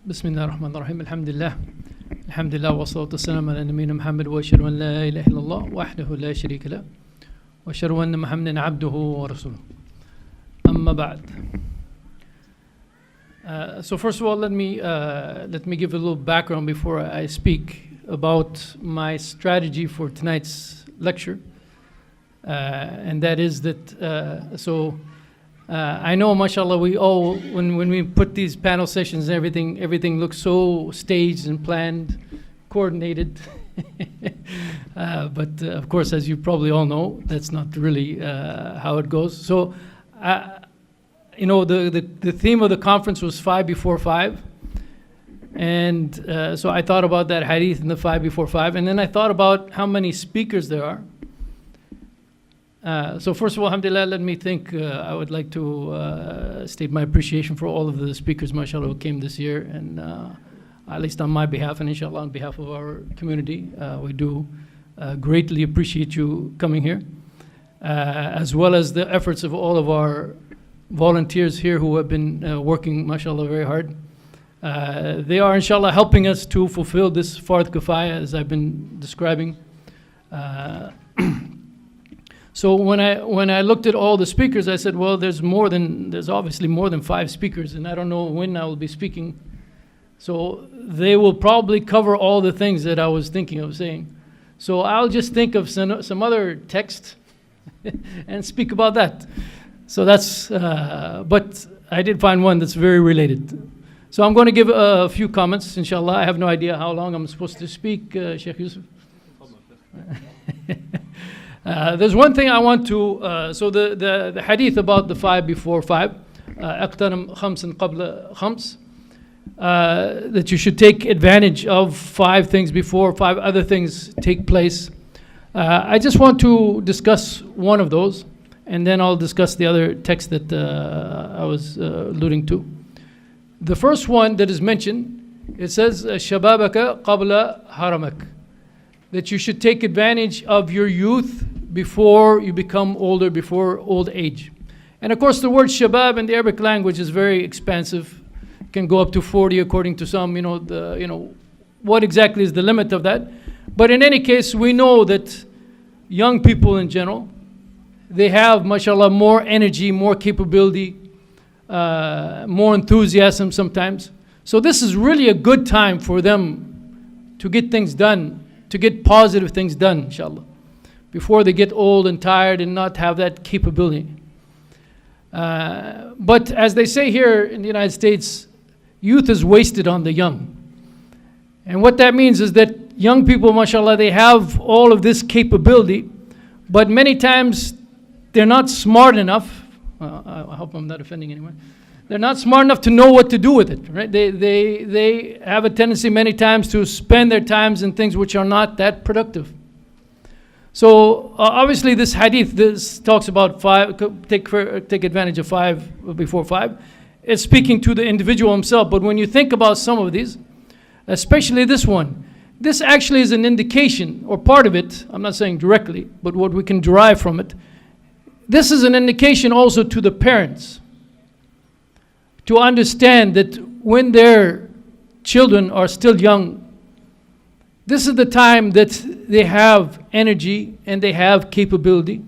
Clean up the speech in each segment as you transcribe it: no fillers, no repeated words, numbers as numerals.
بسم الله الرحمن الرحيم الحمد لله والصلاة والسلام على نبينا محمد وأشهد أن لا إله إلا الله وحده لا شريك له وأشهد أن محمدا عبده ورسوله أما بعد. So first of all, let me give a little background before I speak about my strategy for tonight's lecture, and that is that I know, mashallah, we all, when we put these panel sessions and everything looks so staged and planned, coordinated. But of course, as you probably all know, that's not really how it goes. So, the theme of the conference was 5 before 5. And so I thought about that hadith in the 5 before 5. And then I thought about how many speakers there are. So first of all, alhamdulillah, let me think, I would like to state my appreciation for all of the speakers, mashallah, who came this year, and at least on my behalf, and inshallah on behalf of our community, we do greatly appreciate you coming here, as well as the efforts of all of our volunteers here who have been working, mashallah, very hard. They are, inshallah, helping us to fulfill this fard kifaya, as I've been describing. So when I looked at all the speakers, I said, well, there's obviously more than 5 speakers, and I don't know when I will be speaking. So they will probably cover all the things that I was thinking of saying. So I'll just think of some other text and speak about that. So that's, but I did find one that's very related. So I'm going to give a few comments, inshallah. I have no idea how long I'm supposed to speak, Shaykh Yusuf. There's one thing I want to, so the hadith about the 5 before 5, أقتنم خمس قبل خمس, that you should take advantage of 5 things before 5 other things take place. I just want to discuss one of those, and then I'll discuss the other text that I was alluding to. The first one that is mentioned, it says, شبابك قبل حرمك, that you should take advantage of your youth before you become older, before old age. And of course, the word shabab in the Arabic language is very expansive. It can go up to 40 according to some, what exactly is the limit of that. But in any case, we know that young people in general, they have, mashallah, more energy, more capability, more enthusiasm sometimes. So this is really a good time for them to get things done, to get positive things done, inshallah, before they get old and tired and not have that capability. But as they say here in the United States, youth is wasted on the young. And what that means is that young people, mashallah, they have all of this capability, but many times they're not smart enough. I hope I'm not offending anyone. They're not smart enough to know what to do with it, right? They have a tendency many times to spend their times in things which are not that productive. So obviously this hadith, this talks about 5, take advantage of 5 before 5. It's speaking to the individual himself, but when you think about some of these, especially this one, this actually is an indication, or part of it, I'm not saying directly, but what we can derive from it, this is an indication also to the parents to understand that when their children are still young, this is the time that they have energy and they have capability.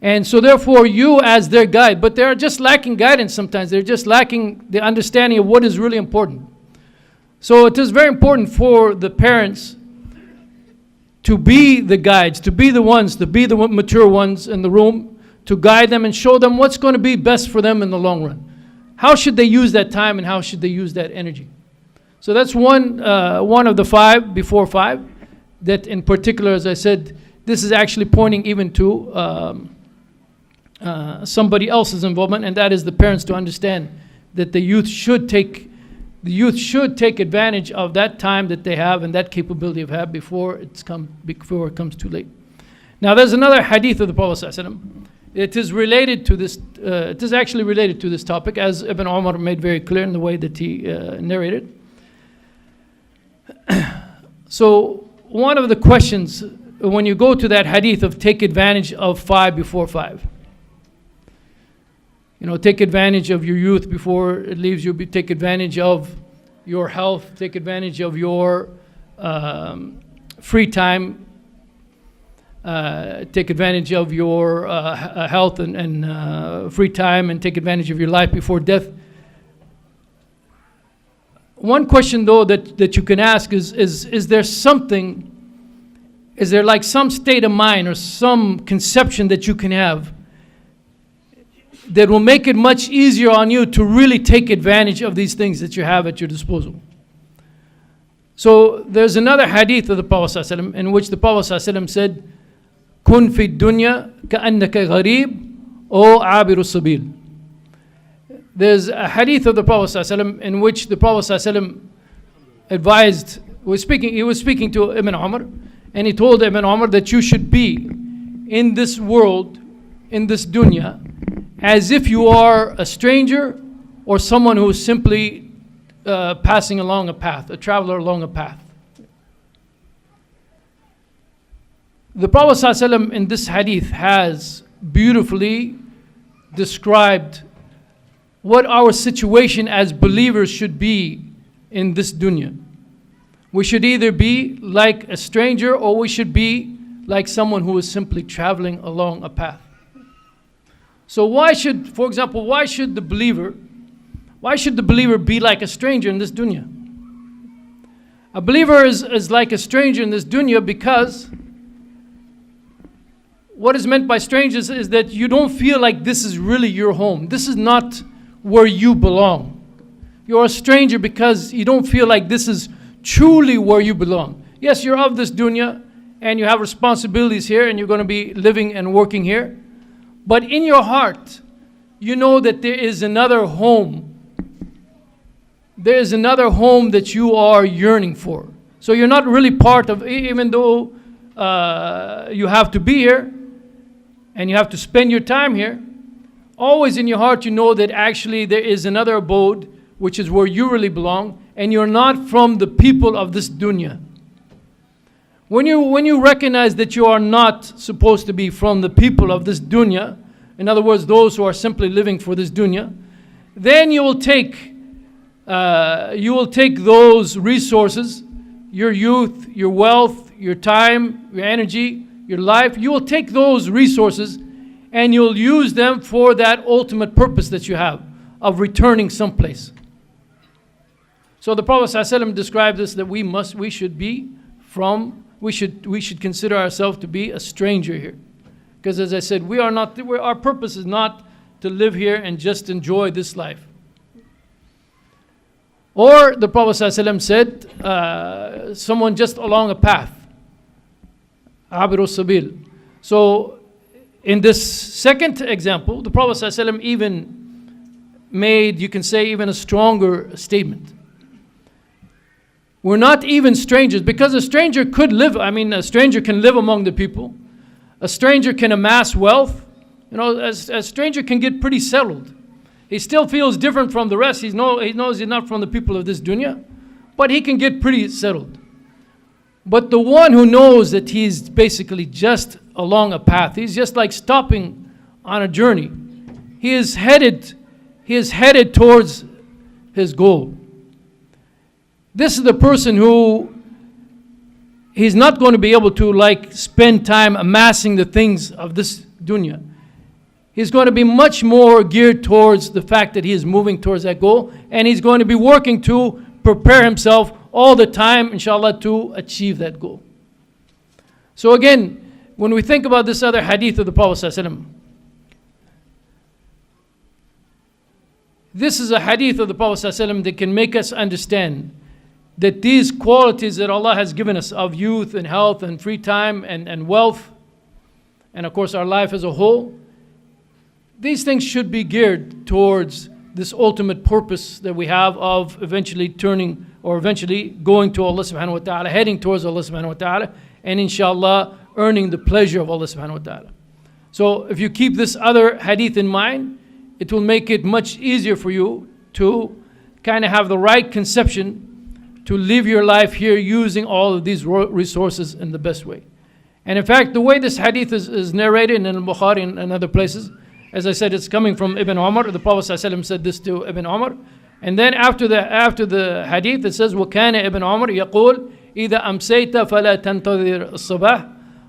And so therefore you as their guide, but they are just lacking guidance sometimes. They're just lacking the understanding of what is really important. So it is very important for the parents to be the guides, to be the ones, to be the mature ones in the room, to guide them and show them what's going to be best for them in the long run. How should they use that time and how should they use that energy? So that's one of the 5 before 5 that in particular, as I said, this is actually pointing even to somebody else's involvement, and that is the parents to understand that the youth should take advantage of that time that they have and that capability of have before it comes too late. Now there's another hadith of the Prophet ﷺ. It is related to this. It is actually related to this topic, as Ibn Umar made very clear in the way that he narrated. So one of the questions when you go to that hadith of take advantage of 5 before 5, take advantage of your youth before it leaves you. Take advantage of your health, take advantage of your free time, take advantage of your health and free time, and take advantage of your life before death. One question though that you can ask is there something, is there like some state of mind or some conception that you can have that will make it much easier on you to really take advantage of these things that you have at your disposal? So there's another hadith of the Prophet ﷺ in which the Prophet ﷺ said, "Kun fi dunya ka'annaka gharib o abiru sabil." There's a hadith of the Prophet ﷺ in which the Prophet ﷺ advised, he was speaking to Ibn Umar, and he told Ibn Umar that you should be in this world, in this dunya, as if you are a stranger or someone who is simply passing along a path, a traveler along a path. The Prophet ﷺ in this hadith has beautifully described what our situation as believers should be in this dunya. We should either be like a stranger or we should be like someone who is simply traveling along a path. So why should the believer be like a stranger in this dunya? A believer is like a stranger in this dunya because what is meant by strangers is that you don't feel like this is really your home. This is not where you belong. You're a stranger because you don't feel like this is truly where you belong. Yes, you're of this dunya and you have responsibilities here and you're going to be living and working here. But in your heart, you know that there is another home. There is another home that you are yearning for. So you're not really part of, even though you have to be here and you have to spend your time here, always in your heart you know that actually there is another abode which is where you really belong, and you're not from the people of this dunya. When you recognize that you are not supposed to be from the people of this dunya, in other words, those who are simply living for this dunya, then you will take those resources, your youth, your wealth, your time, your energy, your life, you will take those resources and you'll use them for that ultimate purpose that you have of returning someplace. So the Prophet ﷺ described this, that we should consider ourselves to be a stranger here. Because as I said, our purpose is not to live here and just enjoy this life. Or the Prophet ﷺ said, someone just along a path. Abiru sabil. So in this second example, the Prophet ﷺ even made, you can say, even a stronger statement. We're not even strangers, because a stranger a stranger can live among the people. A stranger can amass wealth. A stranger can get pretty settled. He still feels different from the rest. He knows he's not from the people of this dunya, but he can get pretty settled. But the one who knows that he's basically just along a path, he's just like stopping on a journey. He is headed towards his goal. This is the person who he's not going to be able to spend time amassing the things of this dunya. He's going to be much more geared towards the fact that he is moving towards that goal, and he's going to be working to prepare himself all the time, inshallah, to achieve that goal. So again, when we think about this other hadith of the Prophet ﷺ, this is a hadith of the Prophet ﷺ that can make us understand that these qualities that Allah has given us of youth and health and free time and wealth, and of course our life as a whole, these things should be geared towards this ultimate purpose that we have of eventually going to Allah subhanahu wa ta'ala, heading towards Allah subhanahu wa ta'ala, and inshallah earning the pleasure of Allah subhanahu wa ta'ala. So if you keep this other hadith in mind, it will make it much easier for you to kind of have the right conception to live your life here using all of these resources in the best way. And in fact, the way this hadith is narrated in Al-Bukhari and other places, as I said, it's coming from Ibn Umar. The Prophet ﷺ said this to Ibn Umar, And then after the hadith, it says, وَكَانَ ابن عمر يقول إذا أمسيت فلا تنتظر الصباح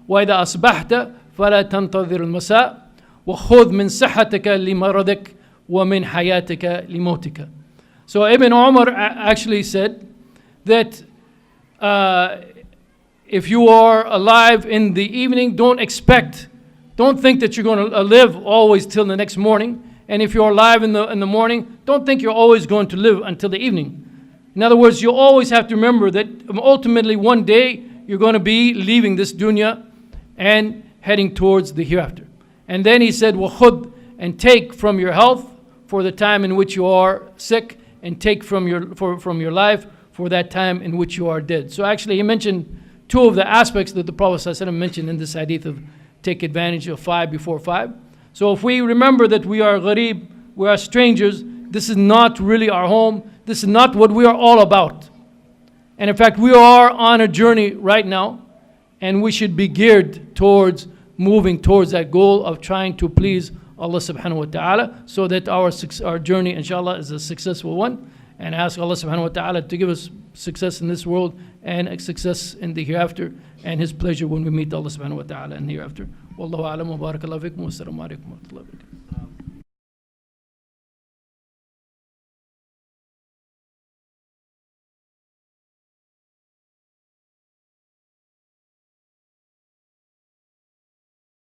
وإذا أصبحت فلا تنتظر المساء وخذ من صحتك لمرضك ومن حياتك لموتك. So Ibn Umar actually said that if you are alive in the evening, don't think that you're going to live always till the next morning. And if you're alive in the morning, don't think you're always going to live until the evening. In other words, you always have to remember that ultimately one day you're going to be leaving this dunya and heading towards the hereafter. And then he said, وَخُذْ, and take from your health for the time in which you are sick, and take from your life for that time in which you are dead. So actually he mentioned two of the aspects that the Prophet ﷺ mentioned in this hadith of take advantage of 5 before 5. So if we remember that we are gharib, we are strangers, this is not really our home, this is not what we are all about. And in fact, we are on a journey right now, and we should be geared towards moving towards that goal of trying to please Allah subhanahu wa ta'ala, so that our journey, inshallah, is a successful one. And ask Allah subhanahu wa ta'ala to give us success in this world and a success in the hereafter, and His pleasure when we meet Allah subhanahu wa ta'ala in the hereafter. Wallahu a'lam wa barakallahu fikum wa assalamu alaikum wa rahmatullahi wa barakatuh.